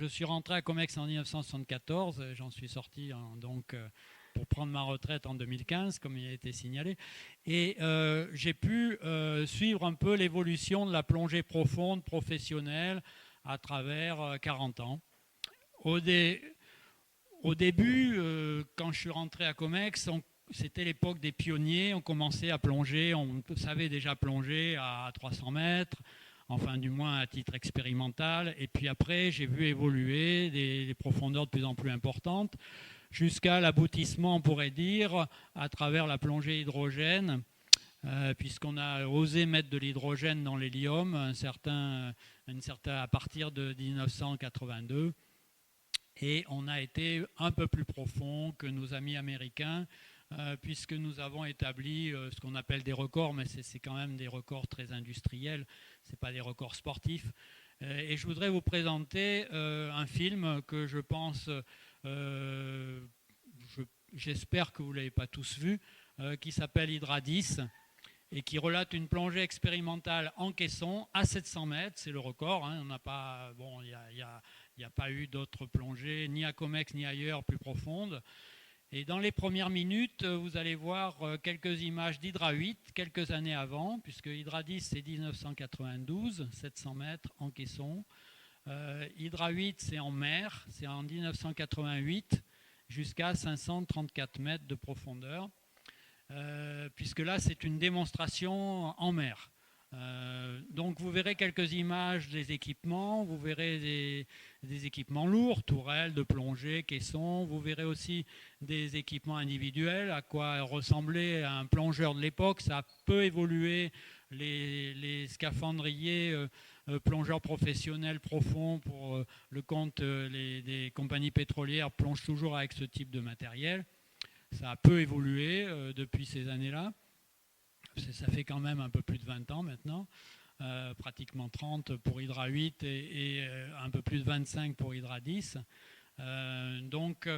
je suis rentré à Comex en 1974, j'en suis sorti donc pour prendre ma retraite en 2015, comme il a été signalé. Et j'ai pu suivre un peu l'évolution de la plongée profonde professionnelle à travers 40 ans. Au début, quand je suis rentré à Comex, c'était l'époque des pionniers. On commençait à plonger, on savait déjà plonger à 300 mètres, enfin du moins à titre expérimental. Et puis après, j'ai vu évoluer des profondeurs de plus en plus importantes, jusqu'à l'aboutissement, on pourrait dire, à travers la plongée hydrogène, puisqu'on a osé mettre de l'hydrogène dans l'hélium à partir de 1982. Et on a été un peu plus profond que nos amis américains, puisque nous avons établi ce qu'on appelle des records, mais c'est quand même des records très industriels, ce n'est pas des records sportifs. Et je voudrais vous présenter un film que je pense, j'espère que vous ne l'avez pas tous vu, qui s'appelle Hydra 10 et qui relate une plongée expérimentale en caisson à 700 mètres, c'est le record. Hein, on n'a pas, bon, il n'y a pas eu d'autres plongées, ni à Comex ni ailleurs, plus profondes. Et dans les premières minutes, vous allez voir quelques images d'Hydra 8, quelques années avant, puisque Hydra 10, c'est 1992, 700 mètres en caisson. Hydra 8, c'est en mer, c'est en 1988, jusqu'à 534 mètres de profondeur, puisque là, c'est une démonstration en mer. Donc vous verrez quelques images des équipements, vous verrez des équipements lourds, tourelles de plongée, caissons, vous verrez aussi des équipements individuels, à quoi ressemblait un plongeur de l'époque. Ça a peu évolué, les scaphandriers plongeurs professionnels profonds pour le compte des compagnies pétrolières plongent toujours avec ce type de matériel. Ça a peu évolué depuis ces années-là. Ça fait quand même un peu plus de 20 ans maintenant, pratiquement 30 pour Hydra 8 et un peu plus de 25 pour Hydra 10. Donc,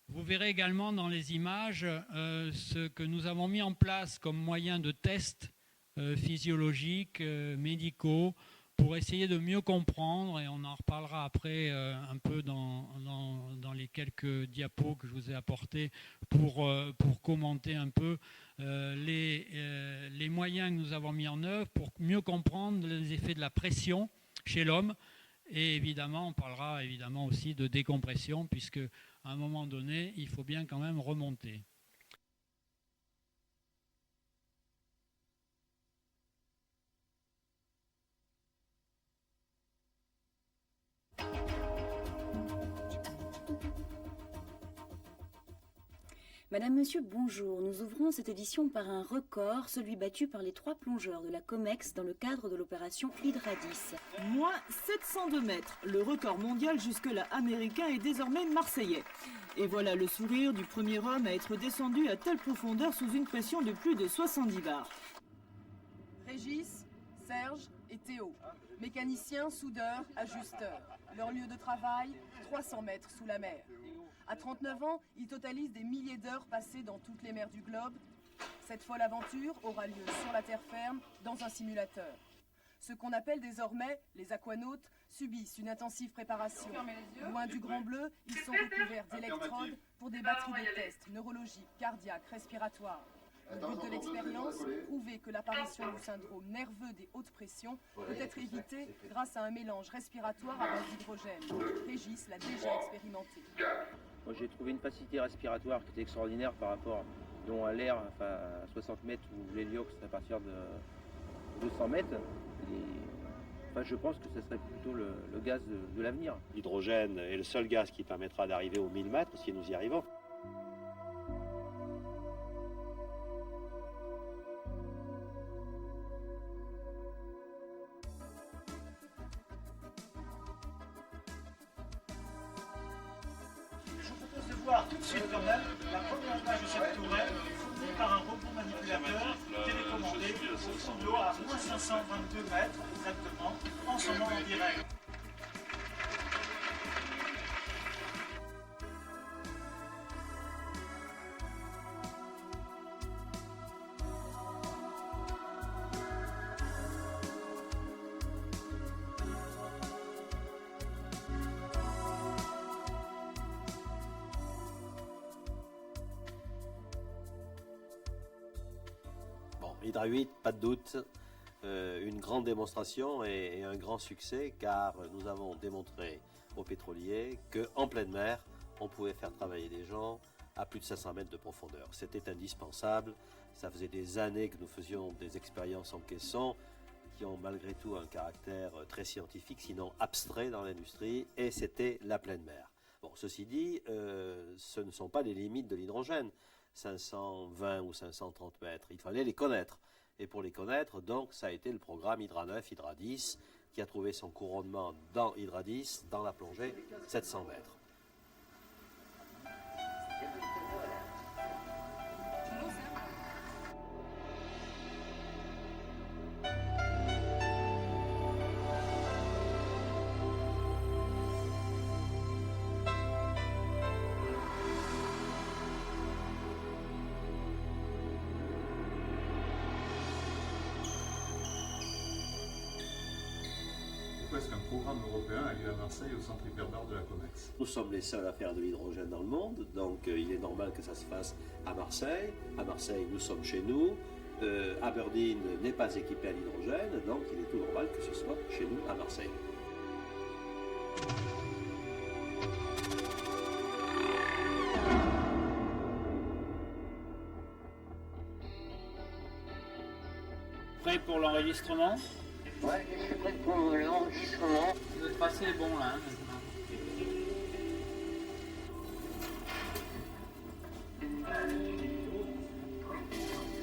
vous verrez également dans les images ce que nous avons mis en place comme moyen de tests physiologiques, médicaux, pour essayer de mieux comprendre, et on en reparlera après un peu dans les quelques diapos que je vous ai apportés pour commenter un peu les moyens que nous avons mis en œuvre pour mieux comprendre les effets de la pression chez l'homme. Et évidemment, on parlera évidemment aussi de décompression, puisque à un moment donné, il faut bien quand même remonter. Madame, Monsieur, bonjour. Nous ouvrons cette édition par un record, celui battu par les 3 plongeurs de la Comex dans le cadre de l'opération Hydra 10. Moins 702 mètres. Le record mondial jusque-là américain est désormais marseillais. Et voilà le sourire du premier homme à être descendu à telle profondeur sous une pression de plus de 70 bars. Régis, Serge et Théo, mécaniciens, soudeurs, ajusteurs. Leur lieu de travail, 300 mètres sous la mer. À 39 ans, ils totalisent des milliers d'heures passées dans toutes les mers du globe. Cette folle aventure aura lieu sur la terre ferme, dans un simulateur. Ceux qu'on appelle désormais les aquanautes subissent une intensive préparation. Loin du grand bleu, ils sont recouverts d'électrodes pour des batteries de tests neurologiques, cardiaques, respiratoires. Le but de l'expérience, prouver que l'apparition du syndrome nerveux des hautes pressions peut être évitée grâce à un mélange respiratoire à base d'hydrogène. Régis l'a déjà expérimenté. Moi, j'ai trouvé une facilité respiratoire qui était extraordinaire par rapport à l'air, enfin, à 60 mètres ou l'héliox à partir de 200 mètres. Enfin, je pense que ce serait plutôt le gaz de l'avenir. L'hydrogène est le seul gaz qui permettra d'arriver aux 1000 mètres si nous y arrivons. Tout de suite quand même, la première image de cette tourelle fournie par un robot manipulateur télécommandé au fond de l'eau à moins 522 mètres exactement, en ce moment en direct. Hydra 8, pas de doute, une grande démonstration et un grand succès, car nous avons démontré aux pétroliers qu'en pleine mer, on pouvait faire travailler des gens à plus de 500 mètres de profondeur. C'était indispensable. Ça faisait des années que nous faisions des expériences en caisson qui ont malgré tout un caractère très scientifique, sinon abstrait dans l'industrie, et c'était la pleine mer. Bon, ceci dit, ce ne sont pas les limites de l'hydrogène, 520 ou 530 mètres. Il fallait les connaître. Et pour les connaître, donc, ça a été le programme Hydra 9, Hydra 10, qui a trouvé son couronnement dans Hydra 10, dans la plongée 700 mètres. Pourquoi est-ce qu'un programme européen a lieu à Marseille au centre hyperbare de la COMEX? Nous sommes les seuls à faire de l'hydrogène dans le monde, donc il est normal que ça se fasse à Marseille. À Marseille, nous sommes chez nous. Aberdeen n'est pas équipé à l'hydrogène, donc il est tout normal que ce soit chez nous à Marseille. Prêt pour l'enregistrement? Ouais, je suis prêt pour l'enregistrement. Le tracé est bon là, maintenant. Vous fermez les yeux. Vous ouvrez les yeux.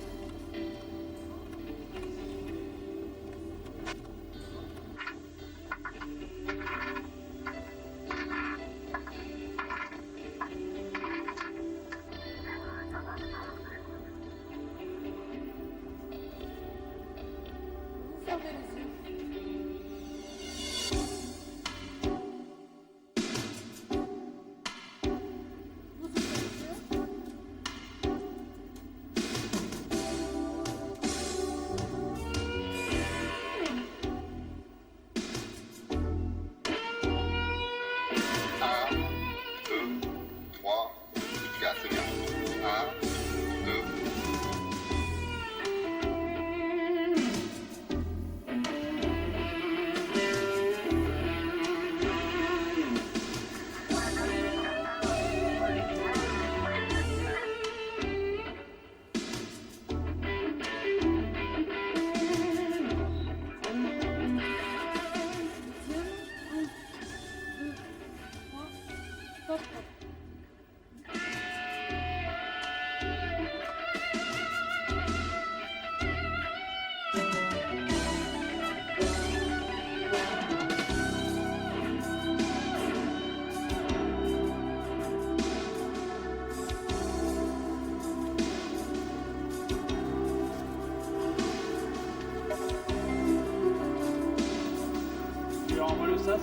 Un, deux, trois, quatre, bien. Un, deux. Tu leur envoies le SAS là?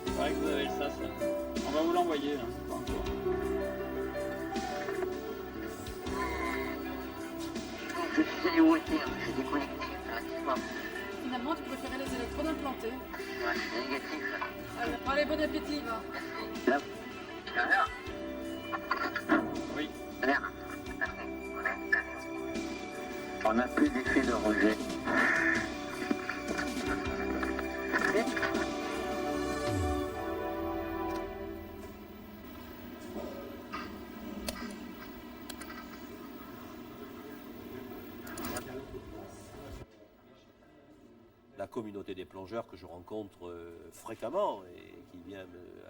C'est vrai que vous avez le SAS là. On va vous l'envoyer là, c'est pas encore. Je suis allé au water, j'ai déconnecté automatiquement. Finalement, tu préférais les électrodes implantées. Ouais, c'est négatif. Allez, bon appétit, va. Là, c'est un heure. Oui. L'air. On n'a plus d'effet de rejet. La communauté des plongeurs que je rencontre fréquemment et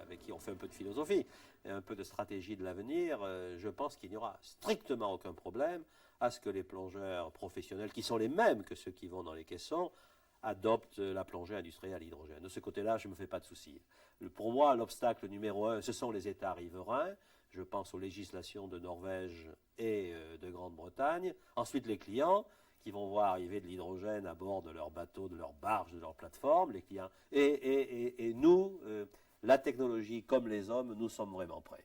avec qui on fait un peu de philosophie et un peu de stratégie de l'avenir, je pense qu'il n'y aura strictement aucun problème à ce que les plongeurs professionnels, qui sont les mêmes que ceux qui vont dans les caissons, adoptent la plongée industrielle à l'hydrogène. De ce côté-là, je ne me fais pas de soucis. Pour moi, l'obstacle numéro un, ce sont les États riverains. Je pense aux législations de Norvège et de Grande-Bretagne. Ensuite, les clients qui vont voir arriver de l'hydrogène à bord de leurs bateaux, de leurs barges, de leurs plateformes, les clients. Et nous, la technologie comme les hommes, nous sommes vraiment prêts.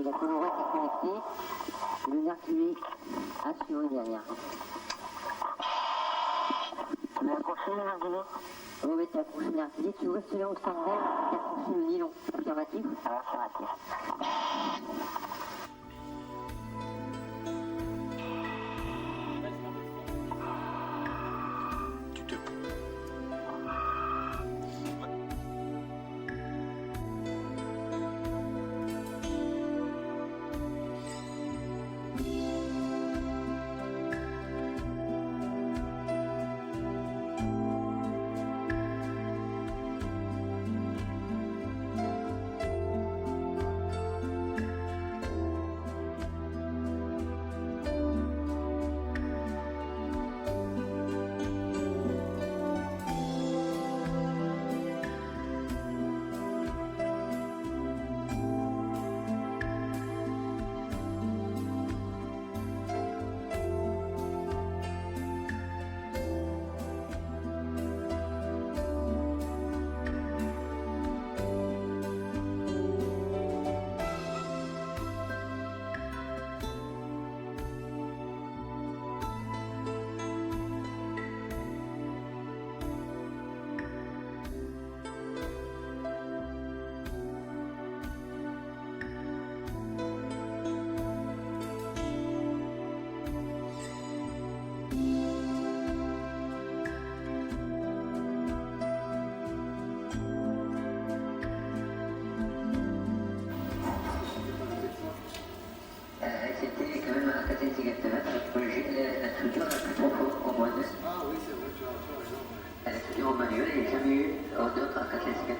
la colorette est connectée. Le nerf qui assuré derrière. Tu m'as accroché le nerf de l'eau? Oui, tu as accroché le nerf. Si tu restes là au standard, tu as accroché le nylon. Affirmatif? Affirmatif. C'était quand même à 4 cm, notre projet, la structure la plus profonde au moins de. Ah oui, c'est vrai, tu as raison. La structure en manuel, il n'y a jamais eu d'autre à 4 cm.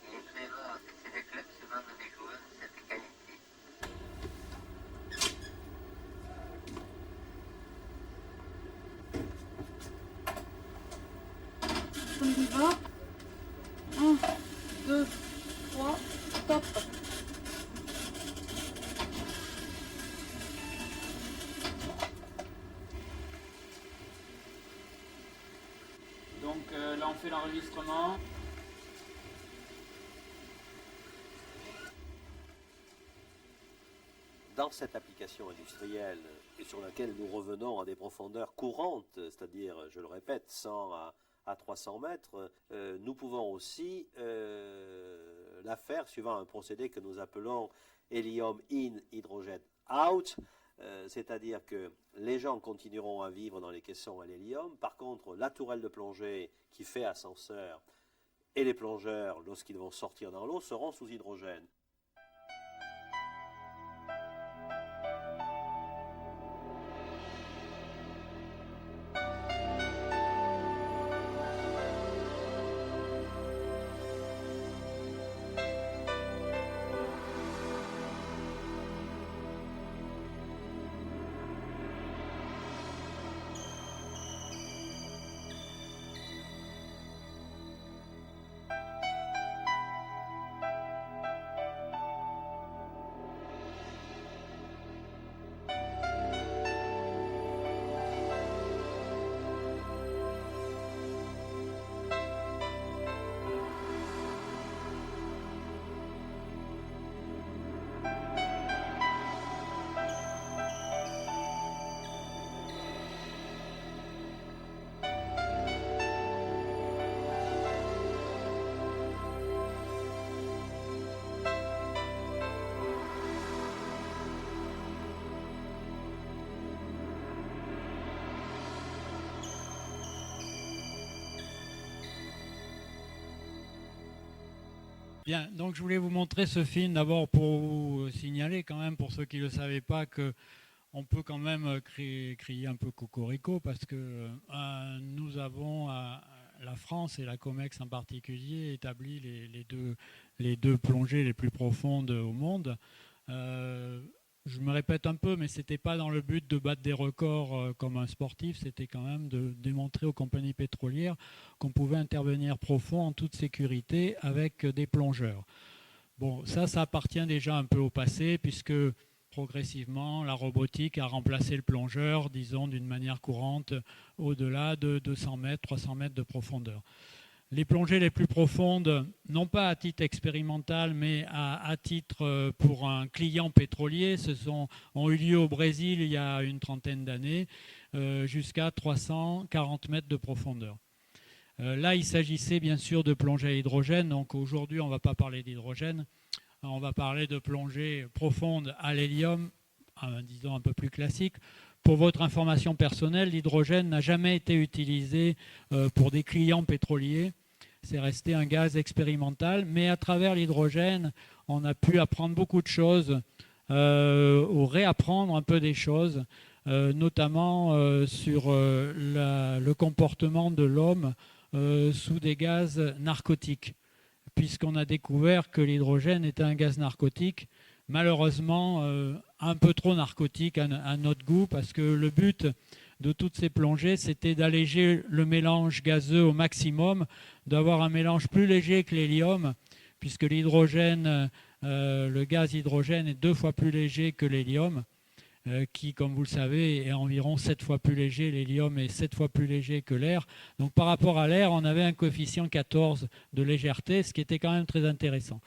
Il est très rare que ces clubs se vendent des joueurs de cette qualité. On y va. 1, 2, 3, stop. Donc là on fait l'enregistrement. Dans cette application industrielle et sur laquelle nous revenons à des profondeurs courantes, c'est-à-dire, je le répète, 100 à 300 mètres, nous pouvons aussi la faire suivant un procédé que nous appelons hélium in, hydrogène out, c'est-à-dire que les gens continueront à vivre dans les caissons à l'hélium. Par contre, la tourelle de plongée qui fait ascenseur et les plongeurs, lorsqu'ils vont sortir dans l'eau, seront sous hydrogène. Bien, donc je voulais vous montrer ce film d'abord pour vous signaler quand même, pour ceux qui ne le savaient pas, qu'on peut quand même crier un peu cocorico parce que nous avons, la France et la COMEX en particulier, établi les deux plongées les plus profondes au monde. Je me répète un peu, mais ce n'était pas dans le but de battre des records comme un sportif, c'était quand même de démontrer aux compagnies pétrolières qu'on pouvait intervenir profond en toute sécurité avec des plongeurs. Bon, ça appartient déjà un peu au passé, puisque progressivement la robotique a remplacé le plongeur, disons d'une manière courante, au-delà de 200 mètres, 300 mètres de profondeur. Les plongées les plus profondes, non pas à titre expérimental, mais à titre pour un client pétrolier, ont eu lieu au Brésil il y a une trentaine d'années, jusqu'à 340 mètres de profondeur. Là, il s'agissait bien sûr de plongée à hydrogène, donc aujourd'hui on ne va pas parler d'hydrogène, on va parler de plongée profonde à l'hélium, disons un peu plus classique. Pour votre information personnelle, l'hydrogène n'a jamais été utilisé pour des clients pétroliers. C'est resté un gaz expérimental, mais à travers l'hydrogène, on a pu apprendre beaucoup de choses, ou réapprendre un peu des choses, notamment sur le comportement de l'homme sous des gaz narcotiques, puisqu'on a découvert que l'hydrogène était un gaz narcotique, malheureusement un peu trop narcotique à notre goût, parce que le but de toutes ces plongées, c'était d'alléger le mélange gazeux au maximum, d'avoir un mélange plus léger que l'hélium, puisque l'hydrogène, le gaz hydrogène est 2 fois plus léger que l'hélium, qui, comme vous le savez, est environ 7 fois plus léger. L'hélium est 7 fois plus léger que l'air. Donc par rapport à l'air, on avait un coefficient 14 de légèreté, ce qui était quand même très intéressant.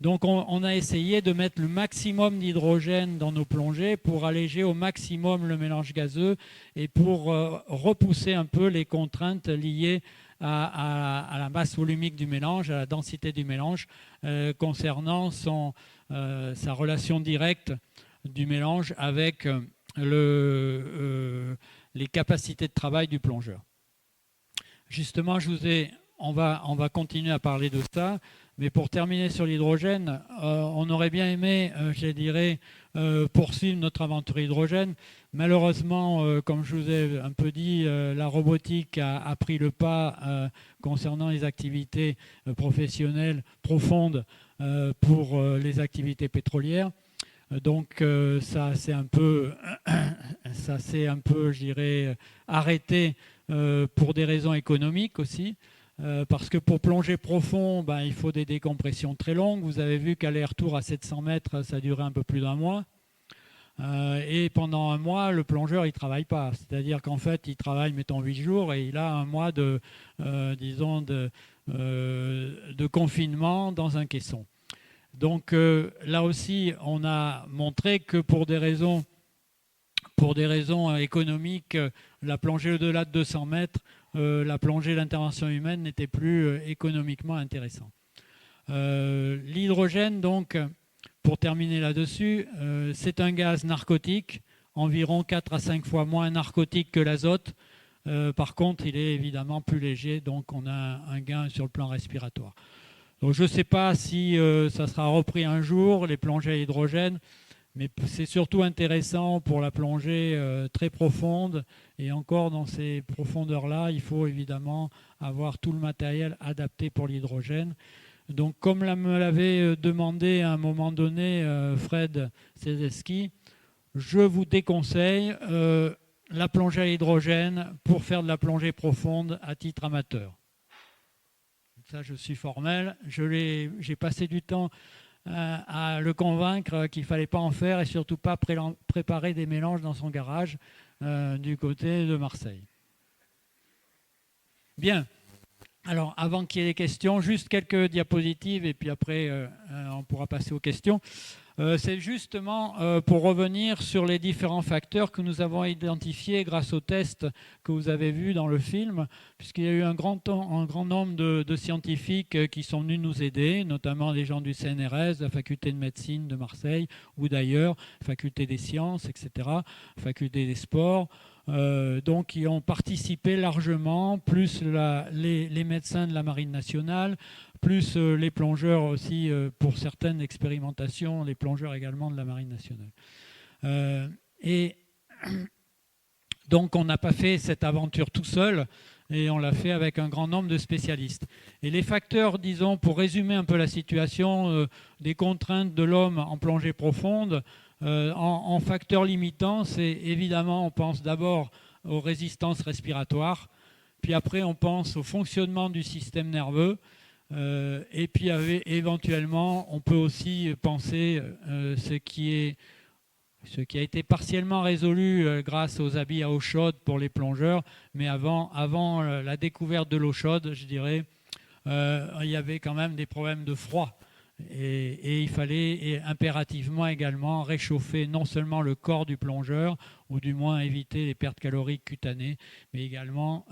Donc on a essayé de mettre le maximum d'hydrogène dans nos plongées pour alléger au maximum le mélange gazeux et pour repousser un peu les contraintes liées à la masse volumique du mélange, à la densité du mélange, concernant sa relation directe du mélange avec les capacités de travail du plongeur. Justement, on va continuer à parler de ça. Mais pour terminer sur l'hydrogène, on aurait bien aimé, je dirais, poursuivre notre aventure hydrogène. Malheureusement, comme je vous ai un peu dit, la robotique a pris le pas concernant les activités professionnelles profondes pour les activités pétrolières. Donc ça s'est un peu, je dirais, arrêté pour des raisons économiques aussi. Parce que pour plonger profond, il faut des décompressions très longues. Vous avez vu qu'aller-retour à 700 mètres, ça durait un peu plus d'1 mois. Et pendant 1 mois, le plongeur, il ne travaille pas. C'est-à-dire qu'en fait, il travaille, mettons, 8 jours et il a 1 mois de confinement dans un caisson. Donc là aussi, on a montré que pour des raisons économiques, la plongée au-delà de 200 mètres, la plongée d'intervention humaine n'était plus économiquement intéressante. L'hydrogène, donc, pour terminer là-dessus, c'est un gaz narcotique, environ 4 à 5 fois moins narcotique que l'azote. Par contre, il est évidemment plus léger, donc on a un gain sur le plan respiratoire. Donc je ne sais pas si ça sera repris un jour, les plongées à hydrogène, mais c'est surtout intéressant pour la plongée très profonde. Et encore dans ces profondeurs-là, il faut évidemment avoir tout le matériel adapté pour l'hydrogène. Donc comme me l'avait demandé à un moment donné Fred Sedeski, je vous déconseille la plongée à hydrogène pour faire de la plongée profonde à titre amateur. Ça, je suis formel. J'ai passé du temps à le convaincre qu'il ne fallait pas en faire et surtout pas préparer des mélanges dans son garage du côté de Marseille. Bien. Alors, avant qu'il y ait des questions, juste quelques diapositives et puis après, on pourra passer aux questions. C'est justement pour revenir sur les différents facteurs que nous avons identifiés grâce aux tests que vous avez vus dans le film, puisqu'il y a eu un grand nombre de scientifiques qui sont venus nous aider, notamment des gens du CNRS, de la faculté de médecine de Marseille ou d'ailleurs, faculté des sciences, etc., faculté des sports. Donc qui ont participé largement, plus les médecins de la Marine nationale, plus les plongeurs aussi pour certaines expérimentations, les plongeurs également de la Marine nationale. Et donc on n'a pas fait cette aventure tout seul, et on l'a fait avec un grand nombre de spécialistes. Et les facteurs, disons, pour résumer un peu la situation, des contraintes de l'homme en plongée profonde, en facteurs limitants, c'est évidemment, on pense d'abord aux résistances respiratoires, puis après on pense au fonctionnement du système nerveux, et puis éventuellement on peut aussi penser ce qui est ce qui a été partiellement résolu grâce aux habits à eau chaude pour les plongeurs, mais avant la découverte de l'eau chaude, je dirais, il y avait quand même des problèmes de froid. Et il fallait impérativement également réchauffer non seulement le corps du plongeur, ou du moins éviter les pertes caloriques cutanées, mais également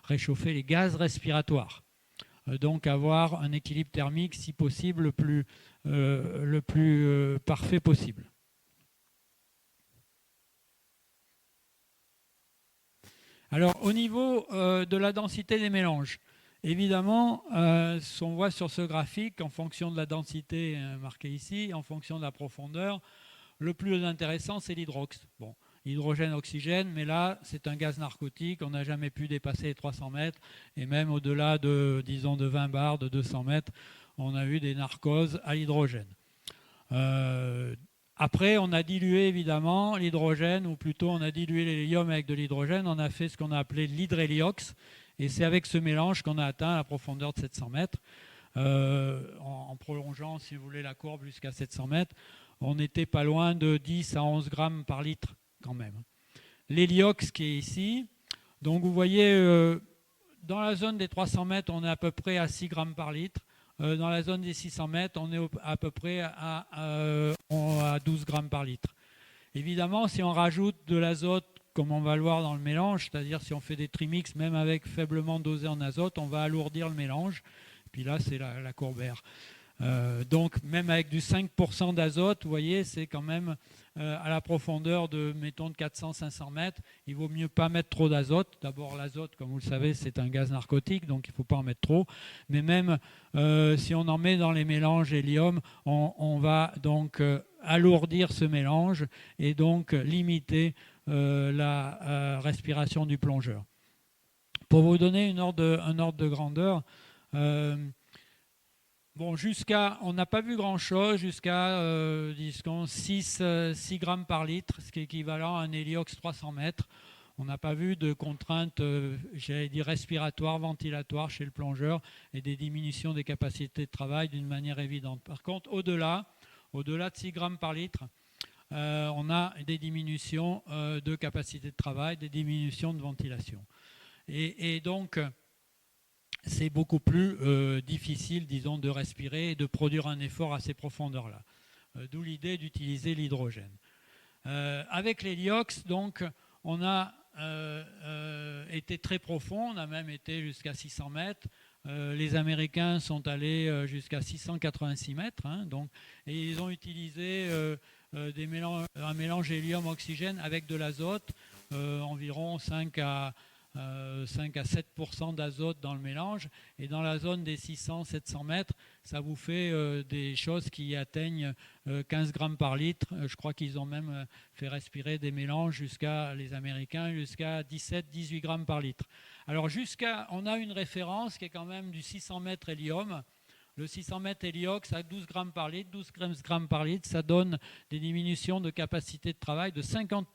réchauffer les gaz respiratoires. Donc avoir un équilibre thermique, si possible, le plus parfait possible. Alors au niveau de la densité des mélanges, évidemment, on voit sur ce graphique, en fonction de la densité marquée ici, en fonction de la profondeur, le plus intéressant, c'est l'hydrox. Bon, hydrogène, oxygène, mais là, c'est un gaz narcotique. On n'a jamais pu dépasser les 300 mètres. Et même au-delà de, disons, de 20 bars, de 200 mètres, on a eu des narcoses à l'hydrogène. Après, on a dilué évidemment l'hydrogène, ou plutôt on a dilué l'hélium avec de l'hydrogène. On a fait ce qu'on a appelé l'hydréliox. Et c'est avec ce mélange qu'on a atteint la profondeur de 700 mètres. En prolongeant, si vous voulez, la courbe jusqu'à 700 mètres, on n'était pas loin de 10 à 11 grammes par litre quand même. L'héliox qui est ici, donc vous voyez, dans la zone des 300 mètres, on est à peu près à 6 grammes par litre. Dans la zone des 600 mètres, on est à peu près à 12 grammes par litre. Évidemment, si on rajoute de l'azote, comme on va le voir dans le mélange, c'est-à-dire si on fait des trimix, même avec faiblement dosé en azote, on va alourdir le mélange. Puis là, c'est la courbe R. Donc, même avec du 5% d'azote, vous voyez, c'est quand même à la profondeur de, mettons, de 400-500 mètres. Il vaut mieux pas mettre trop d'azote. D'abord, l'azote, comme vous le savez, c'est un gaz narcotique, donc il ne faut pas en mettre trop. Mais même si on en met dans les mélanges hélium, on va donc alourdir ce mélange et donc limiter la respiration du plongeur. Pour vous donner un ordre de grandeur, bon, on n'a pas vu grand-chose jusqu'à 6 grammes par litre, ce qui est équivalent à un héliox 300 mètres. On n'a pas vu de contraintes, j'allais dire, respiratoires, ventilatoires chez le plongeur et des diminutions des capacités de travail d'une manière évidente. Par contre, au-delà de 6 grammes par litre, on a des diminutions de capacité de travail, des diminutions de ventilation. Et donc, c'est beaucoup plus difficile, disons, de respirer et de produire un effort à ces profondeurs-là. D'où l'idée d'utiliser l'hydrogène. Avec l'héliox, donc, on a été très profond, on a même été jusqu'à 600 mètres. Les Américains sont allés jusqu'à 686 mètres, hein, donc, et ils ont utilisé un mélange hélium-oxygène avec de l'azote, environ 5 à 7% d'azote dans le mélange, et dans la zone des 600-700 mètres, ça vous fait des choses qui atteignent 15 grammes par litre. Je crois qu'ils ont même fait respirer des mélanges les Américains, jusqu'à 17-18 grammes par litre. Alors on a une référence qui est quand même du 600 mètres hélium. Le 600 mètres héliox à 12 grammes par litre, 12 grammes par litre, ça donne des diminutions de capacité de travail de 50%.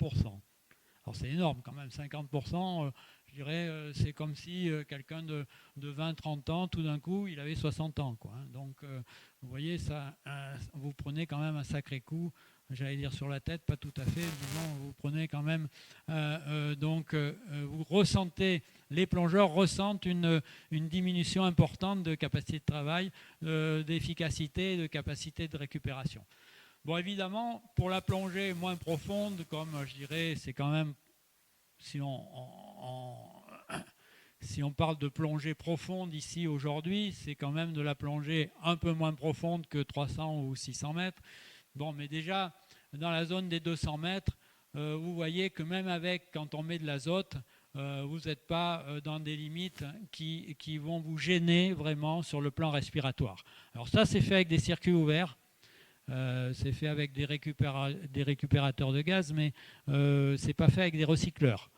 Alors c'est énorme quand même, 50%. Je dirais, c'est comme si quelqu'un de 20-30 ans, tout d'un coup, il avait 60 ans, quoi. Donc, vous voyez, ça, vous prenez quand même un sacré coup, j'allais dire sur la tête, pas tout à fait, disons, vous prenez quand même, vous ressentez, les plongeurs ressentent une diminution importante de capacité de travail, d'efficacité et de capacité de récupération. Bon, évidemment, pour la plongée moins profonde, comme je dirais, c'est quand même, si on parle de plongée profonde ici aujourd'hui, c'est quand même de la plongée un peu moins profonde que 300 ou 600 mètres. Bon, mais déjà, dans la zone des 200 mètres, vous voyez que même quand on met de l'azote, vous n'êtes pas dans des limites qui vont vous gêner vraiment sur le plan respiratoire. Alors ça, c'est fait avec des circuits ouverts. C'est fait avec des récupérateurs de gaz, mais ce n'est pas fait avec des recycleurs.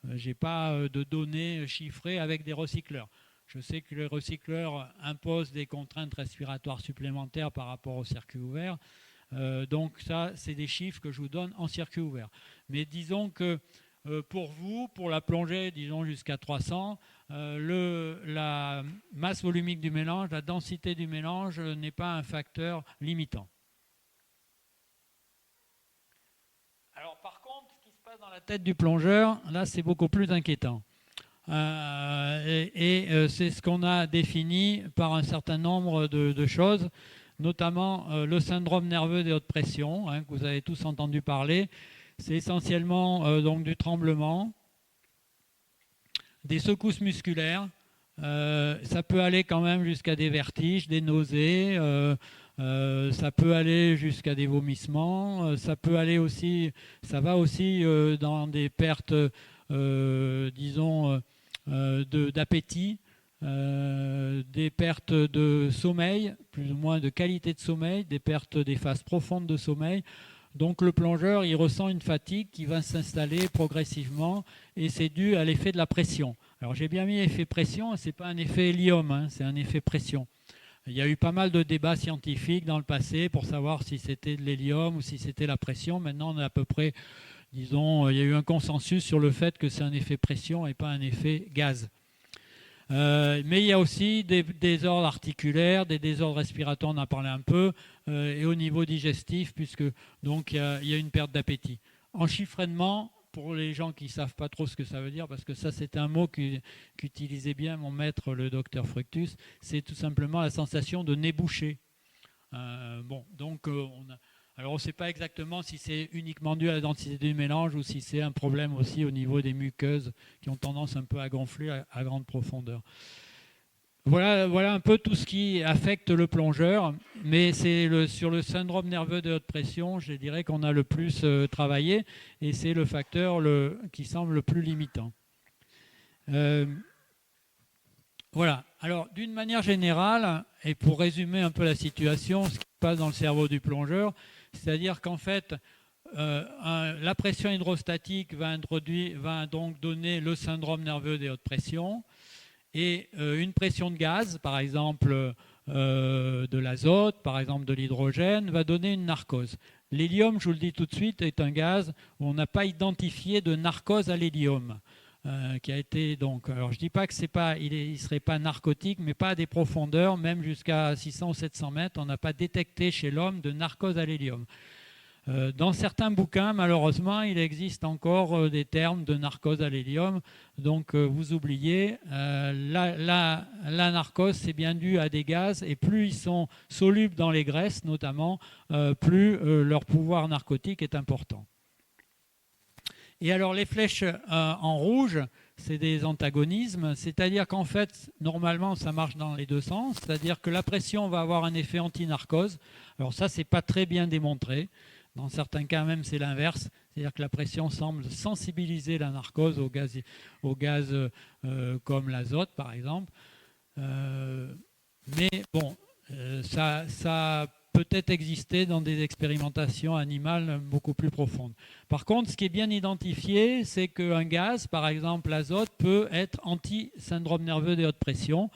Je n'ai pas de données chiffrées avec des recycleurs. Je sais que les recycleurs imposent des contraintes respiratoires supplémentaires par rapport au circuit ouvert. Donc ça, c'est des chiffres que je vous donne en circuit ouvert. Mais disons que pour la plongée, disons jusqu'à 300, la masse volumique du mélange, la densité du mélange n'est pas un facteur limitant. tête du plongeur, là c'est beaucoup plus inquiétant. C'est ce qu'on a défini par un certain nombre de choses, notamment le syndrome nerveux des hautes pressions, que vous avez tous entendu parler. C'est essentiellement donc du tremblement, des secousses musculaires. Ça peut aller quand même jusqu'à des vertiges, des nausées. Ça peut aller jusqu'à des vomissements. Ça va aussi dans des pertes, disons, d'appétit, des pertes de sommeil, plus ou moins de qualité de sommeil, des pertes des phases profondes de sommeil. Donc le plongeur, il ressent une fatigue qui va s'installer progressivement et c'est dû à l'effet de la pression. Alors j'ai bien mis effet pression, ce n'est pas un effet hélium, c'est un effet pression. Il y a eu pas mal de débats scientifiques dans le passé pour savoir si c'était de l'hélium ou si c'était la pression. Maintenant, on est à peu près, disons, il y a eu un consensus sur le fait que c'est un effet pression et pas un effet gaz. Mais il y a aussi des désordres articulaires, des désordres respiratoires, on en a parlé un peu, et au niveau digestif, puisque donc il y a une perte d'appétit. Enchiffrement, pour les gens qui ne savent pas trop ce que ça veut dire, parce que ça c'était un mot qu'utilisait bien mon maître, le docteur Fructus, c'est tout simplement la sensation de nez bouché. Alors on ne sait pas exactement si c'est uniquement dû à la densité du mélange ou si c'est un problème aussi au niveau des muqueuses qui ont tendance un peu à gonfler à grande profondeur. Voilà un peu tout ce qui affecte le plongeur, mais c'est sur le syndrome nerveux de haute pression, je dirais qu'on a le plus travaillé et c'est le facteur qui semble le plus limitant. Voilà, alors d'une manière générale, et pour résumer un peu la situation, ce qui se passe dans le cerveau du plongeur, c'est-à-dire qu'en fait, la pression hydrostatique va donc donner le syndrome nerveux des hautes pressions. Et une pression de gaz, par exemple de l'azote, par exemple de l'hydrogène, va donner une narcose. L'hélium, je vous le dis tout de suite, est un gaz où on n'a pas identifié de narcose à l'hélium. Qui a été donc, alors je ne dis pas qu'il ne serait pas narcotique, mais pas à des profondeurs, même jusqu'à 600 ou 700 mètres, on n'a pas détecté chez l'homme de narcose à l'hélium. Dans certains bouquins, malheureusement, il existe encore des termes de narcose à l'hélium. Donc, vous oubliez, la narcose, c'est bien dû à des gaz. Et plus ils sont solubles dans les graisses, notamment, plus leur pouvoir narcotique est important. Et alors, les flèches en rouge, c'est des antagonismes. C'est-à-dire qu'en fait, normalement, ça marche dans les deux sens. C'est-à-dire que la pression va avoir un effet anti-narcose. Alors ça, c'est pas très bien démontré. Dans certains cas même, c'est l'inverse. C'est-à-dire que la pression semble sensibiliser la narcose au gaz comme l'azote, par exemple. Mais bon, ça peut-être existé dans des expérimentations animales beaucoup plus profondes. Par contre, ce qui est bien identifié, c'est qu'un gaz, par exemple l'azote, peut être anti-syndrome nerveux des hautes pressions.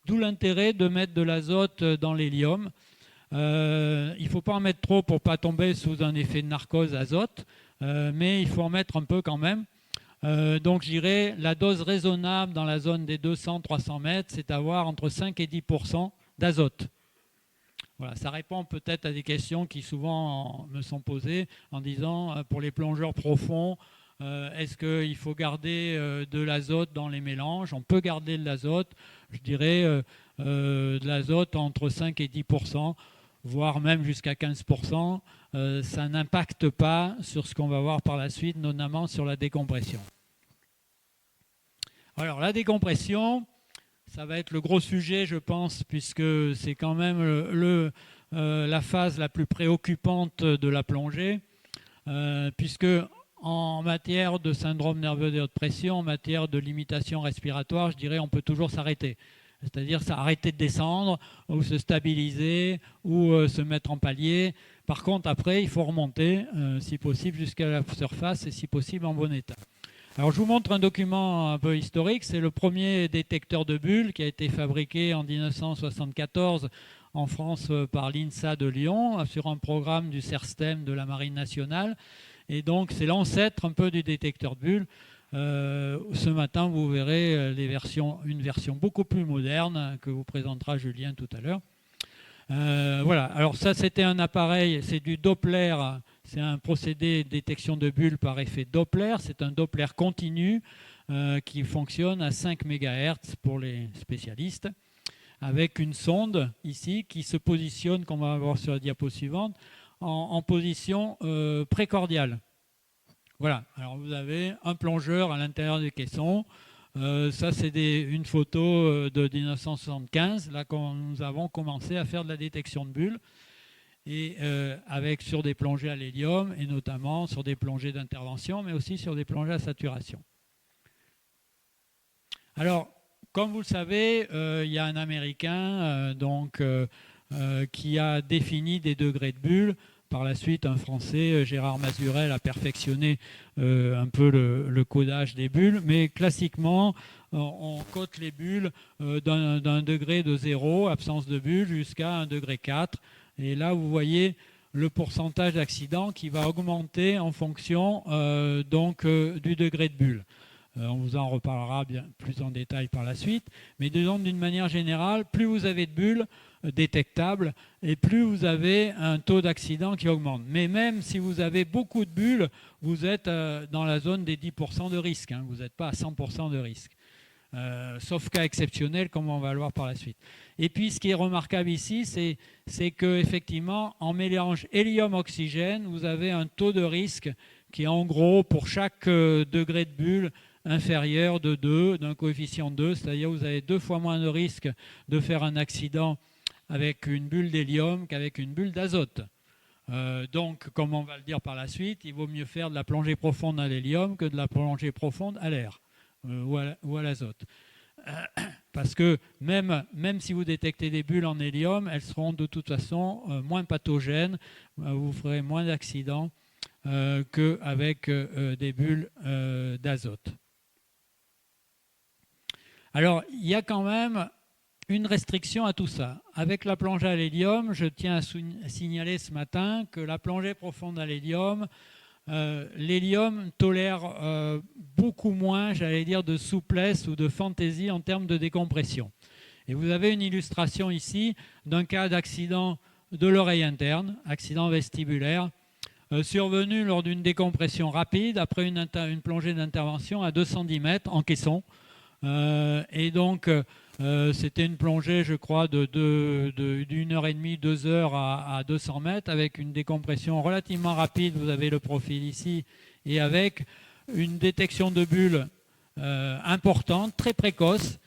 D'où l'intérêt de mettre de l'azote dans l'hélium. Il ne faut pas en mettre trop pour ne pas tomber sous un effet de narcose azote, mais il faut en mettre un peu quand même. Donc je dirais la dose raisonnable dans la zone des 200-300 mètres, c'est d'avoir entre 5 et 10% d'azote. Voilà, ça répond peut-être à des questions qui souvent me sont posées en disant pour les plongeurs profonds, est-ce qu'il faut garder de l'azote dans les mélanges? On peut garder de l'azote, je dirais de l'azote entre 5 et 10%, voire même jusqu'à 15%. Ça n'impacte pas sur ce qu'on va voir par la suite, notamment sur la décompression. Alors la décompression, ça va être le gros sujet, je pense, puisque c'est quand même la phase la plus préoccupante de la plongée, puisque en matière de syndrome nerveux de haute pression, en matière de limitation respiratoire, je dirais on peut toujours s'arrêter. C'est-à-dire arrêter de descendre, ou se stabiliser, ou se mettre en palier. Par contre, après, il faut remonter, si possible, jusqu'à la surface et si possible en bon état. Alors je vous montre un document un peu historique, c'est le premier détecteur de bulles qui a été fabriqué en 1974 en France par l'INSA de Lyon sur un programme du CERSTEM de la Marine nationale. Et donc c'est l'ancêtre un peu du détecteur de bulles. Ce matin vous verrez une version beaucoup plus moderne que vous présentera Julien tout à l'heure. Voilà, alors ça c'était un appareil, c'est du Doppler C'est un procédé de détection de bulles par effet Doppler. C'est un Doppler continu qui fonctionne à 5 MHz pour les spécialistes, avec une sonde ici qui se positionne, qu'on va voir sur la diapo suivante, en position précordiale. Voilà, alors vous avez un plongeur à l'intérieur du caisson. Ça, c'est une photo de 1975, là quand nous avons commencé à faire de la détection de bulles, et sur des plongées à l'hélium, et notamment sur des plongées d'intervention, mais aussi sur des plongées à saturation. Alors, comme vous le savez, il y a un Américain qui a défini des degrés de bulles. Par la suite, un Français, Gérard Mazurel, a perfectionné un peu le codage des bulles. Mais classiquement, on cote les bulles d'un degré de 0, absence de bulles, jusqu'à 1,4 degré. Et là, vous voyez le pourcentage d'accidents qui va augmenter en fonction du degré de bulle. On vous en reparlera bien plus en détail par la suite. Mais disons d'une manière générale, plus vous avez de bulles détectables et plus vous avez un taux d'accident qui augmente. Mais même si vous avez beaucoup de bulles, vous êtes dans la zone des 10% de risque. Hein. Vous n'êtes pas à 100% de risque. Sauf cas exceptionnel, comme on va le voir par la suite. Et puis, ce qui est remarquable ici, c'est qu'effectivement, en mélange hélium-oxygène, vous avez un taux de risque qui est en gros, pour chaque degré de bulle, inférieur de 2, d'un coefficient 2, c'est-à-dire vous avez 2 fois moins de risque de faire un accident avec une bulle d'hélium qu'avec une bulle d'azote. Donc, comme on va le dire par la suite, il vaut mieux faire de la plongée profonde à l'hélium que de la plongée profonde à l'air ou à l'azote. Parce que même si vous détectez des bulles en hélium, elles seront de toute façon moins pathogènes, vous ferez moins d'accidents qu'avec des bulles d'azote. Alors, il y a quand même une restriction à tout ça. Avec la plongée à l'hélium, je tiens à signaler ce matin que la plongée profonde à l'hélium, l'hélium tolère beaucoup moins, j'allais dire, de souplesse ou de fantaisie en termes de décompression. Et vous avez une illustration ici d'un cas d'accident de l'oreille interne, accident vestibulaire, survenu lors d'une décompression rapide après une plongée d'intervention à 210 mètres en caisson. Et donc, c'était une plongée, je crois, d'une heure et demie, 2 heures à 200 mètres, avec une décompression relativement rapide, vous avez le profil ici, et avec une détection de bulles importante, très précoce,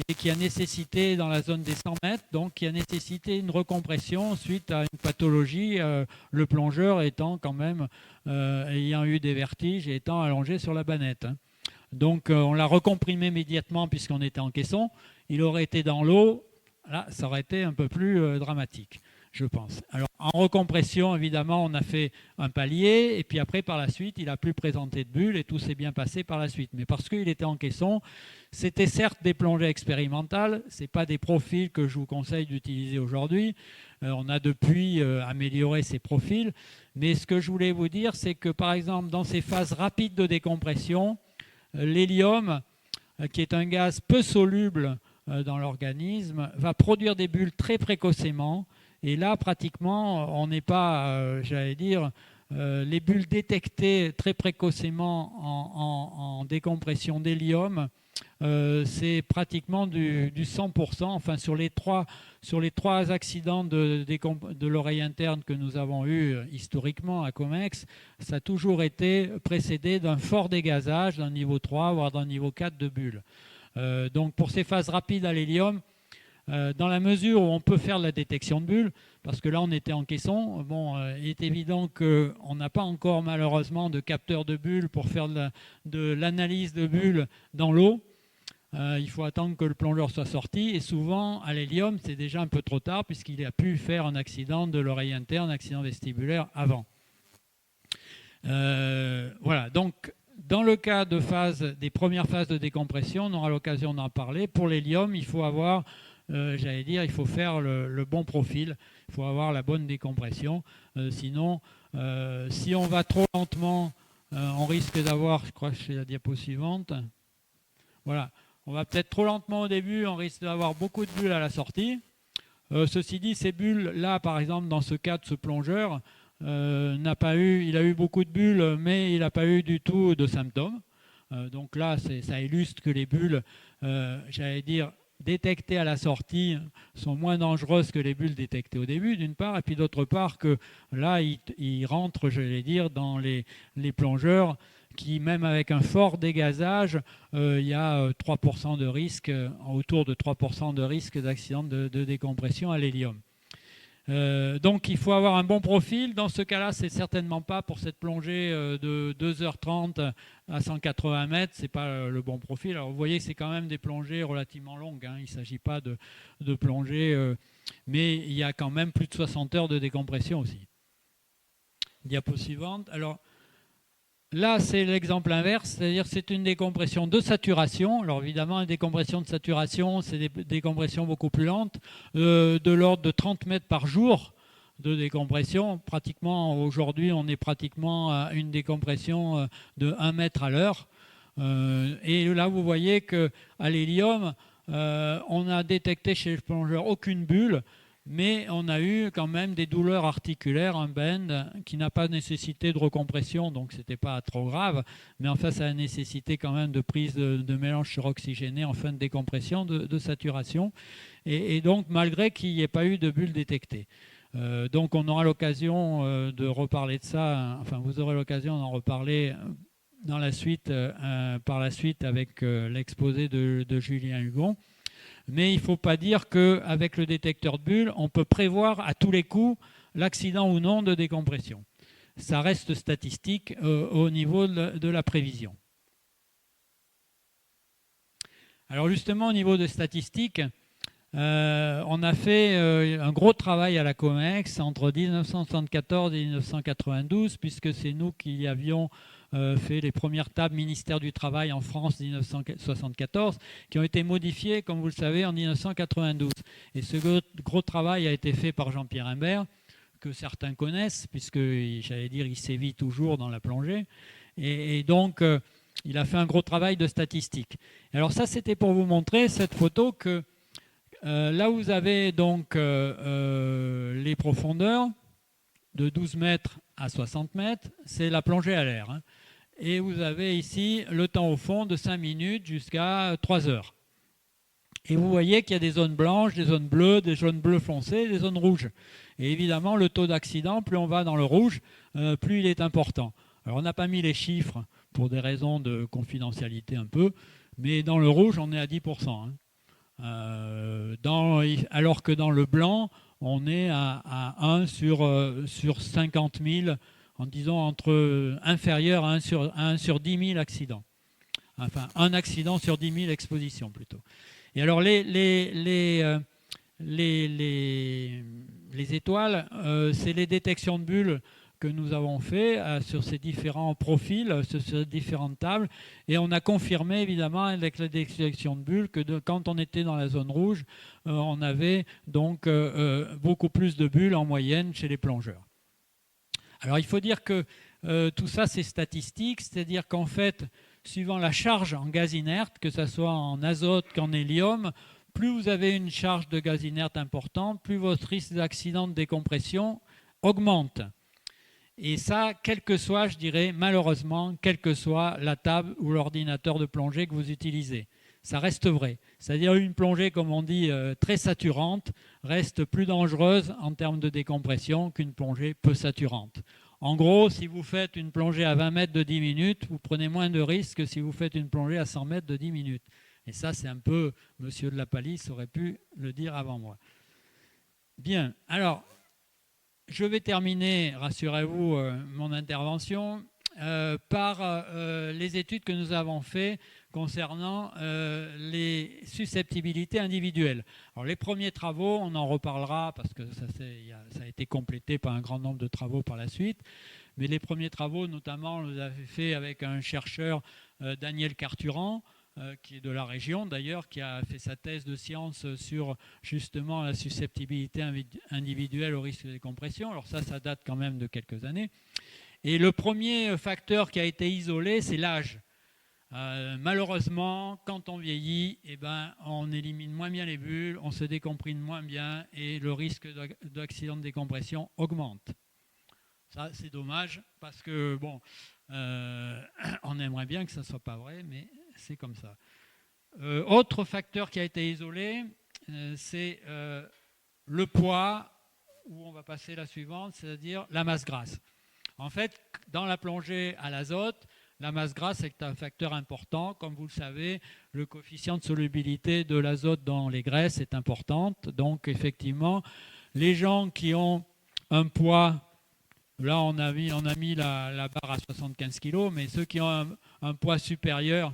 et qui a nécessité, dans la zone des 100 mètres, donc qui a nécessité une recompression suite à une pathologie, le plongeur étant quand même, ayant eu des vertiges et étant allongé sur la bannette. Hein. Donc on l'a recomprimé immédiatement puisqu'on était en caisson. Il aurait été dans l'eau, là ça aurait été un peu plus dramatique, je pense. Alors en recompression, évidemment, on a fait un palier et puis après par la suite, il n'a plus présenté de bulles et tout s'est bien passé par la suite. Mais parce qu'il était en caisson, c'était certes des plongées expérimentales, ce n'est pas des profils que je vous conseille d'utiliser aujourd'hui. On a depuis amélioré ces profils. Mais ce que je voulais vous dire, c'est que par exemple, dans ces phases rapides de décompression, l'hélium, qui est un gaz peu soluble dans l'organisme, va produire des bulles très précocement. Et là, pratiquement, on n'est pas, j'allais dire, les bulles détectées très précocement en décompression d'hélium, c'est pratiquement du 100%. Enfin, sur les trois accidents de l'oreille interne que nous avons eus historiquement à COMEX, ça a toujours été précédé d'un fort dégazage, d'un niveau 3, voire d'un niveau 4 de bulles. Donc, pour ces phases rapides à l'hélium, dans la mesure où on peut faire de la détection de bulles, parce que là on était en caisson, bon, il est évident qu'on n'a pas encore malheureusement de capteur de bulles pour faire de l'analyse de bulles dans l'eau. Il faut attendre que le plongeur soit sorti et souvent à l'hélium c'est déjà un peu trop tard puisqu'il a pu faire un accident de l'oreille interne, un accident vestibulaire avant. Voilà, donc dans le cas des premières phases de décompression, on aura l'occasion d'en parler. Pour l'hélium, il faut avoir, j'allais dire, il faut faire le bon profil, il faut avoir la bonne décompression. Sinon, si on va trop lentement, on risque d'avoir, je crois que c'est la diapo suivante, voilà, on va peut-être trop lentement au début, on risque d'avoir beaucoup de bulles à la sortie. Ceci dit, ces bulles-là, par exemple, dans ce cas de ce plongeur, il a eu beaucoup de bulles, mais il n'a pas eu du tout de symptômes. Donc là, ça illustre que les bulles, j'allais dire, détectées à la sortie sont moins dangereuses que les bulles détectées au début, d'une part, et puis d'autre part que là, ils rentrent, je vais dire, dans les plongeurs qui, même avec un fort dégazage, il y a 3% de risque, autour de 3% de risque d'accident de décompression à l'hélium. Donc il faut avoir un bon profil. Dans ce cas-là, c'est certainement pas pour cette plongée de 2h30 à 180 mètres, c'est pas le bon profil. Alors vous voyez, c'est quand même des plongées relativement longues, hein. Il ne s'agit pas de plongée, mais il y a quand même plus de 60 heures de décompression aussi. Diapo suivante. Alors là, c'est l'exemple inverse, c'est-à-dire c'est une décompression de saturation. Alors évidemment, une décompression de saturation, c'est des décompressions beaucoup plus lentes, de l'ordre de 30 mètres par jour de décompression. Pratiquement, aujourd'hui, on est pratiquement à une décompression de 1 mètre à l'heure. Et là, vous voyez qu'à l'hélium, on a détecté chez le plongeur aucune bulle, mais on a eu quand même des douleurs articulaires, un bend qui n'a pas nécessité de recompression, donc ce n'était pas trop grave, mais enfin ça a nécessité quand même de prise de mélange suroxygéné en fin de décompression, de saturation, et donc malgré qu'il n'y ait pas eu de bulles détectées. Donc on aura l'occasion de reparler de ça, enfin vous aurez l'occasion d'en reparler dans la suite, par la suite avec l'exposé de Julien Hugon. Mais il ne faut pas dire qu'avec le détecteur de bulles, on peut prévoir à tous les coups l'accident ou non de décompression. Ça reste statistique au niveau de la prévision. Alors justement, au niveau de statistiques, on a fait un gros travail à la COMEX entre 1974 et 1992, puisque c'est nous qui avions fait les premières tables ministère du Travail en France en 1974, qui ont été modifiées, comme vous le savez, en 1992. Et ce gros travail a été fait par Jean-Pierre Imbert, que certains connaissent, puisque, j'allais dire, il sévit toujours dans la plongée. Et donc, il a fait un gros travail de statistiques. Alors ça, c'était pour vous montrer cette photo que là, vous avez donc les profondeurs de 12 mètres à 60 mètres, c'est la plongée à l'air, hein. Et vous avez ici le temps au fond de 5 minutes jusqu'à 3 heures. Et vous voyez qu'il y a des zones blanches, des zones bleues, des zones bleues foncées, des zones rouges. Et évidemment, le taux d'accident, plus on va dans le rouge, plus il est important. Alors on n'a pas mis les chiffres pour des raisons de confidentialité un peu, mais dans le rouge, on est à 10%. Hein. Alors que dans le blanc, on est à 1 sur 50 000, en disant entre inférieur à 1 sur 10 000 accidents. Enfin, un accident sur 10 000 expositions plutôt. Et alors les étoiles, c'est les détections de bulles que nous avons fait sur ces différents profils, sur ces différentes tables. Et on a confirmé évidemment avec la détection de bulles que quand on était dans la zone rouge, on avait donc beaucoup plus de bulles en moyenne chez les plongeurs. Alors il faut dire que tout ça c'est statistique, c'est-à-dire qu'en fait, suivant la charge en gaz inerte, que ce soit en azote qu'en hélium, plus vous avez une charge de gaz inerte importante, plus votre risque d'accident de décompression augmente. Et ça, quel que soit, je dirais, malheureusement, quelle que soit la table ou l'ordinateur de plongée que vous utilisez. Ça reste vrai. C'est-à-dire une plongée, comme on dit, très saturante, reste plus dangereuse en termes de décompression qu'une plongée peu saturante. En gros, si vous faites une plongée à 20 mètres de 10 minutes, vous prenez moins de risques que si vous faites une plongée à 100 mètres de 10 minutes. Et ça, c'est un peu, monsieur de la Palisse aurait pu le dire avant moi. Bien, alors, je vais terminer, rassurez-vous, mon intervention par les études que nous avons faites concernant les susceptibilités individuelles. Alors les premiers travaux, on en reparlera parce que ça a été complété par un grand nombre de travaux par la suite, mais les premiers travaux, notamment, on les avait fait avec un chercheur, Daniel Carturan, qui est de la région d'ailleurs, qui a fait sa thèse de science sur justement la susceptibilité individuelle au risque de décompression. Alors ça date quand même de quelques années. Et le premier facteur qui a été isolé, c'est l'âge. Malheureusement, quand on vieillit, on élimine moins bien les bulles, on se décomprime moins bien et le risque d'accident de décompression augmente. Ça, c'est dommage parce que, bon, on aimerait bien que ça ne soit pas vrai, mais c'est comme ça. Autre facteur qui a été isolé, c'est le poids, où on va passer la suivante, c'est-à-dire la masse grasse. En fait, dans la plongée à l'azote, la masse grasse est un facteur important. Comme vous le savez, le coefficient de solubilité de l'azote dans les graisses est important. Donc, effectivement, les gens qui ont un poids, là, on a mis la barre à 75 kg, mais ceux qui ont un poids supérieur,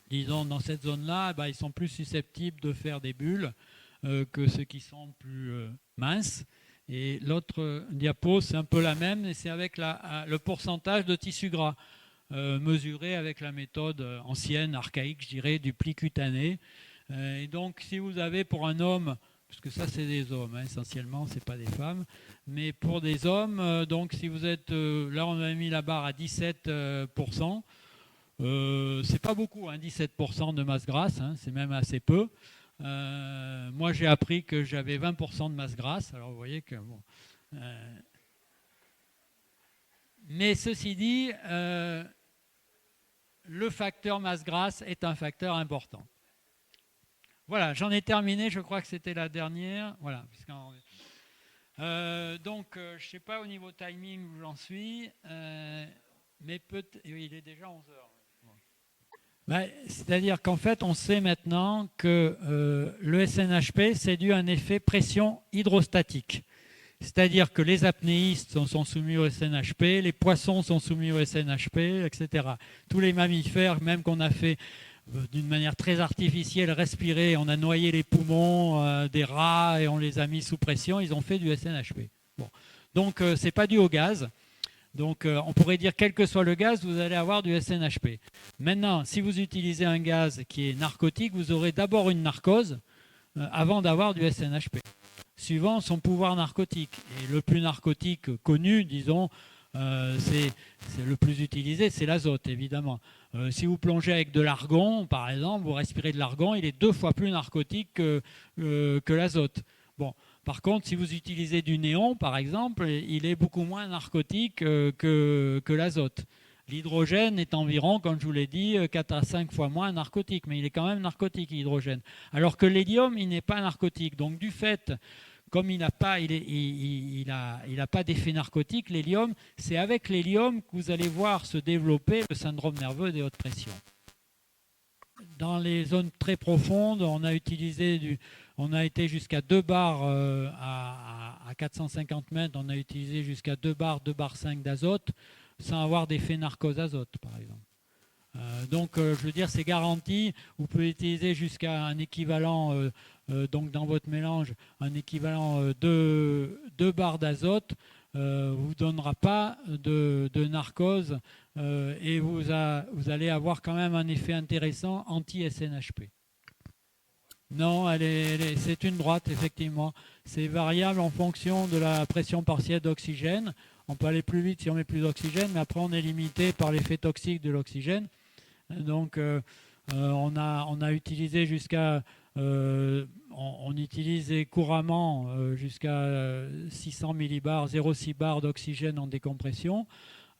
disons, dans cette zone-là, ils sont plus susceptibles de faire des bulles que ceux qui sont plus minces. Et l'autre diapo, c'est un peu la même, et c'est avec le pourcentage de tissu gras mesuré avec la méthode ancienne, archaïque, je dirais, du pli cutané. Et donc, si vous avez pour un homme, parce que ça, c'est des hommes, hein, essentiellement, ce n'est pas des femmes, mais pour des hommes, donc si vous êtes, là, on a mis la barre à 17%, c'est pas beaucoup, hein, 17% de masse grasse, hein, c'est même assez peu. Moi, j'ai appris que j'avais 20% de masse grasse, alors vous voyez que bon. Mais ceci dit, le facteur masse grasse est un facteur important. Voilà, j'en ai terminé, je crois que c'était la dernière. Voilà. Donc, je ne sais pas au niveau timing où j'en suis, mais oui, il est déjà 11 heures. C'est-à-dire qu'en fait, on sait maintenant que le SNHP, c'est dû à un effet pression hydrostatique. C'est-à-dire que les apnéistes sont soumis au SNHP, les poissons sont soumis au SNHP, etc. Tous les mammifères, même qu'on a fait d'une manière très artificielle respirer, on a noyé les poumons des rats et on les a mis sous pression, ils ont fait du SNHP. Bon. Donc, ce n'est pas dû au gaz. Donc, on pourrait dire, quel que soit le gaz, vous allez avoir du SNHP. Maintenant, si vous utilisez un gaz qui est narcotique, vous aurez d'abord une narcose avant d'avoir du SNHP, suivant son pouvoir narcotique. Et le plus narcotique connu, disons, c'est le plus utilisé, c'est l'azote, évidemment. Si vous plongez avec de l'argon, par exemple, vous respirez de l'argon, il est 2 fois plus narcotique que l'azote. Bon. Par contre, si vous utilisez du néon, par exemple, il est beaucoup moins narcotique que l'azote. L'hydrogène est environ, comme je vous l'ai dit, 4 à 5 fois moins narcotique, mais il est quand même narcotique, l'hydrogène. Alors que l'hélium, il n'est pas narcotique. Donc du fait, comme il n'a pas, pas d'effet narcotique, l'hélium, c'est avec l'hélium que vous allez voir se développer le syndrome nerveux des hautes pressions. Dans les zones très profondes, on a été jusqu'à 2 bars à 450 mètres, on a utilisé jusqu'à 2 bars 5 d'azote, sans avoir d'effet narcose azote, par exemple. Donc, je veux dire, c'est garanti. Vous pouvez utiliser jusqu'à un équivalent, donc dans votre mélange, un équivalent 2 bars d'azote, ne vous donnera pas de narcose et vous allez avoir quand même un effet intéressant anti-SNHP. Non, c'est une droite, effectivement. C'est variable en fonction de la pression partielle d'oxygène. On peut aller plus vite si on met plus d'oxygène, mais après on est limité par l'effet toxique de l'oxygène. Donc on a utilisé jusqu'à... on utilisait couramment jusqu'à 600 millibars, 0,6 bar d'oxygène en décompression.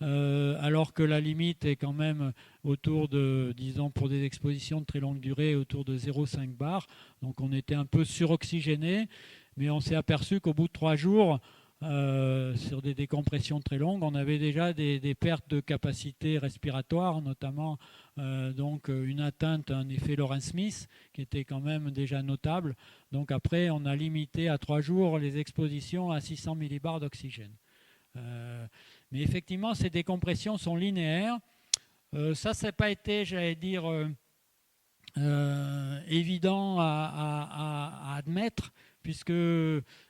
Alors que la limite est quand même autour de, disons, pour des expositions de très longue durée, autour de 0,5 bar. Donc on était un peu suroxygéné, mais on s'est aperçu qu'au bout de 3 jours, sur des décompressions très longues, on avait déjà des pertes de capacité respiratoire, notamment donc une atteinte à un effet Lorentz-Smith qui était quand même déjà notable. Donc après, on a limité à 3 jours les expositions à 600 millibars d'oxygène. Mais effectivement, ces décompressions sont linéaires. Ça n'a pas été, j'allais dire, évident à admettre, puisque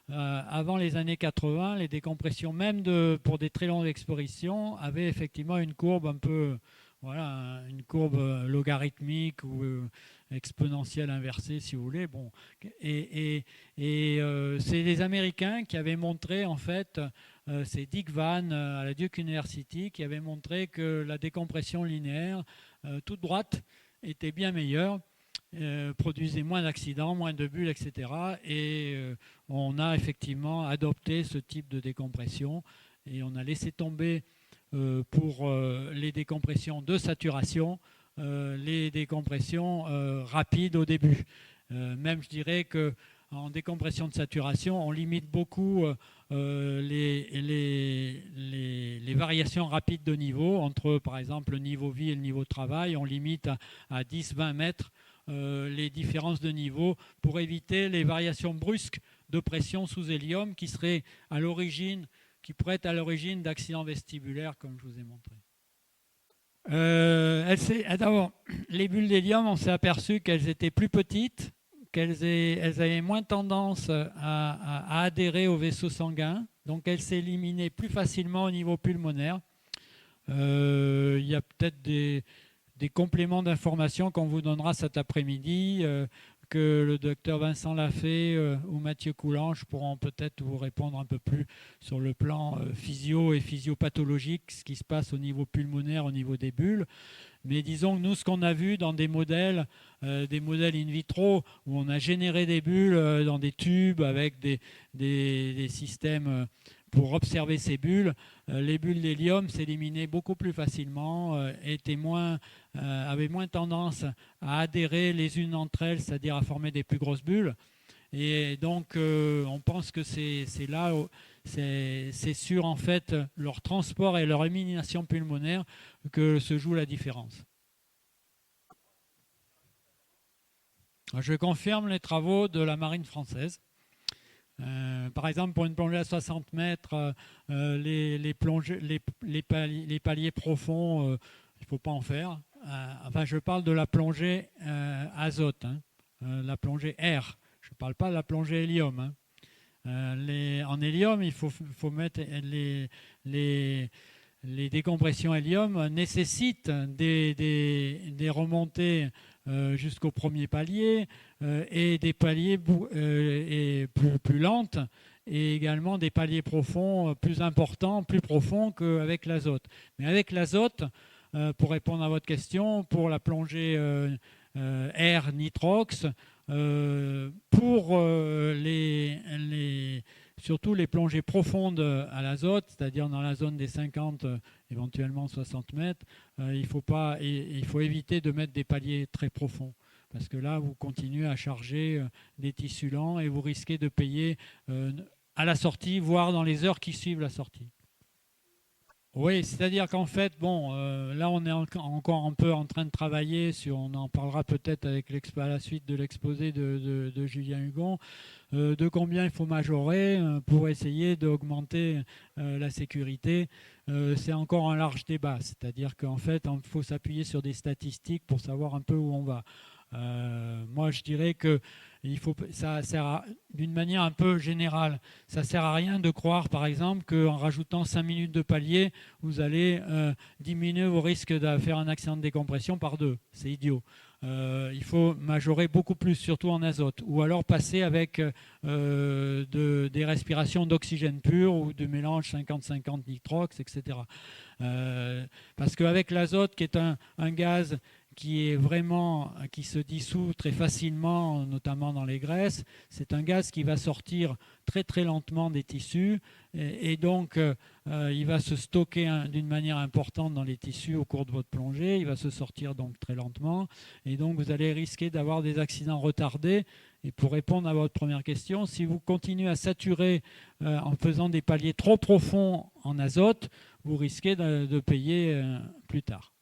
avant les années 80, les décompressions, même pour des très longues expositions, avaient effectivement une courbe un peu, voilà, une courbe logarithmique ou exponentielle inversée, si vous voulez. Bon. Et c'est les Américains qui avaient montré, en fait, c'est Dick Vann à la Duke University qui avait montré que la décompression linéaire, toute droite, était bien meilleure, produisait moins d'accidents, moins de bulles, etc. Et on a effectivement adopté ce type de décompression. et on a laissé tomber pour les décompressions de saturation, les décompressions rapides au début. Même je dirais qu'en décompression de saturation, on limite beaucoup les variations rapides de niveau entre, par exemple, le niveau vie et le niveau de travail. On limite à 10-20 mètres les différences de niveau pour éviter les variations brusques de pression sous hélium qui pourraient être à l'origine d'accidents vestibulaires, comme je vous ai montré. D'abord, les bulles d'hélium, on s'est aperçu qu'elles étaient plus petites, elles avaient moins tendance à adhérer au vaisseau sanguin, donc elles s'éliminaient plus facilement au niveau pulmonaire. Il y a peut-être des compléments d'information qu'on vous donnera cet après-midi, que le docteur Vincent Lafay ou Mathieu Coulange pourront peut-être vous répondre un peu plus sur le plan physio et physiopathologique, ce qui se passe au niveau pulmonaire, au niveau des bulles. Mais disons que nous, ce qu'on a vu dans des modèles in vitro, où on a généré des bulles dans des tubes avec des systèmes pour observer ces bulles, les bulles d'hélium s'éliminaient beaucoup plus facilement, avaient moins tendance à adhérer les unes entre elles, c'est-à-dire à former des plus grosses bulles. Et donc, on pense que c'est sur en fait leur transport et leur élimination pulmonaire que se joue la différence. Je confirme les travaux de la marine française. Par exemple, pour une plongée à 60 mètres, les paliers profonds, il ne faut pas en faire. Enfin, je parle de la plongée azote, la plongée air. Je ne parle pas de la plongée hélium. En hélium, il faut mettre les décompressions hélium nécessitent des remontées jusqu'au premier palier et des paliers plus lentes et également des paliers profonds plus importants, plus profonds qu'avec l'azote. Mais avec l'azote, pour répondre à votre question, pour la plongée air nitrox, pour surtout les plongées profondes à l'azote, c'est-à-dire dans la zone des 50, éventuellement 60 mètres, il faut éviter de mettre des paliers très profonds. Parce que là, vous continuez à charger des tissus lents et vous risquez de payer à la sortie, voire dans les heures qui suivent la sortie. Oui, c'est-à-dire qu'en fait, là on est encore un peu en train de travailler on en parlera peut-être à la suite de l'exposé de Julien Hugon, de combien il faut majorer pour essayer d'augmenter la sécurité. C'est encore un large débat, c'est-à-dire qu'en fait, il faut s'appuyer sur des statistiques pour savoir un peu où on va. Moi, je dirais que ça sert d'une manière un peu générale. Ça ne sert à rien de croire, par exemple, qu'en rajoutant 5 minutes de palier, vous allez diminuer vos risques de faire un accident de décompression par 2. C'est idiot. Il faut majorer beaucoup plus, surtout en azote, ou alors passer avec des respirations d'oxygène pur ou de mélange 50-50 nitrox, etc. Parce qu'avec l'azote, qui est un gaz qui se dissout très facilement, notamment dans les graisses. C'est un gaz qui va sortir très très lentement des tissus et donc il va se stocker d'une manière importante dans les tissus au cours de votre plongée. Il va se sortir donc très lentement et donc vous allez risquer d'avoir des accidents retardés. Et pour répondre à votre première question, si vous continuez à saturer en faisant des paliers trop profonds en azote, vous risquez de payer plus tard.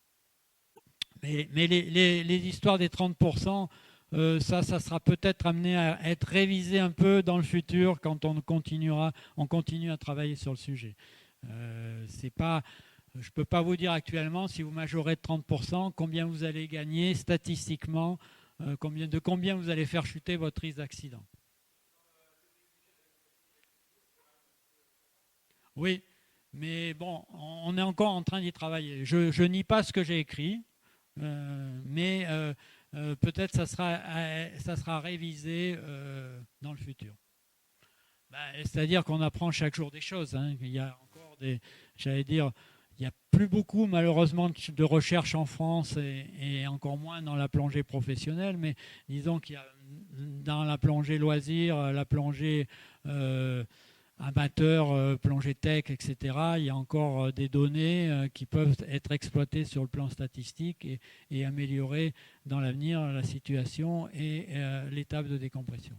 Mais les histoires des 30%, ça sera peut-être amené à être révisé un peu dans le futur quand on continue à travailler sur le sujet. Je ne peux pas vous dire actuellement, si vous majorez de 30%, combien vous allez gagner statistiquement, de combien vous allez faire chuter votre risque d'accident. Oui, mais bon, on est encore en train d'y travailler. Je nie pas ce que j'ai écrit. Mais peut-être ça sera révisé dans le futur. C'est-à-dire qu'on apprend chaque jour des choses. Il y a encore il n'y a plus beaucoup malheureusement de recherche en France et encore moins dans la plongée professionnelle, mais disons qu'il y a dans la plongée loisir, la plongée amateurs, plongée tech, etc., il y a encore des données qui peuvent être exploitées sur le plan statistique et améliorer dans l'avenir la situation et l'étape de décompression.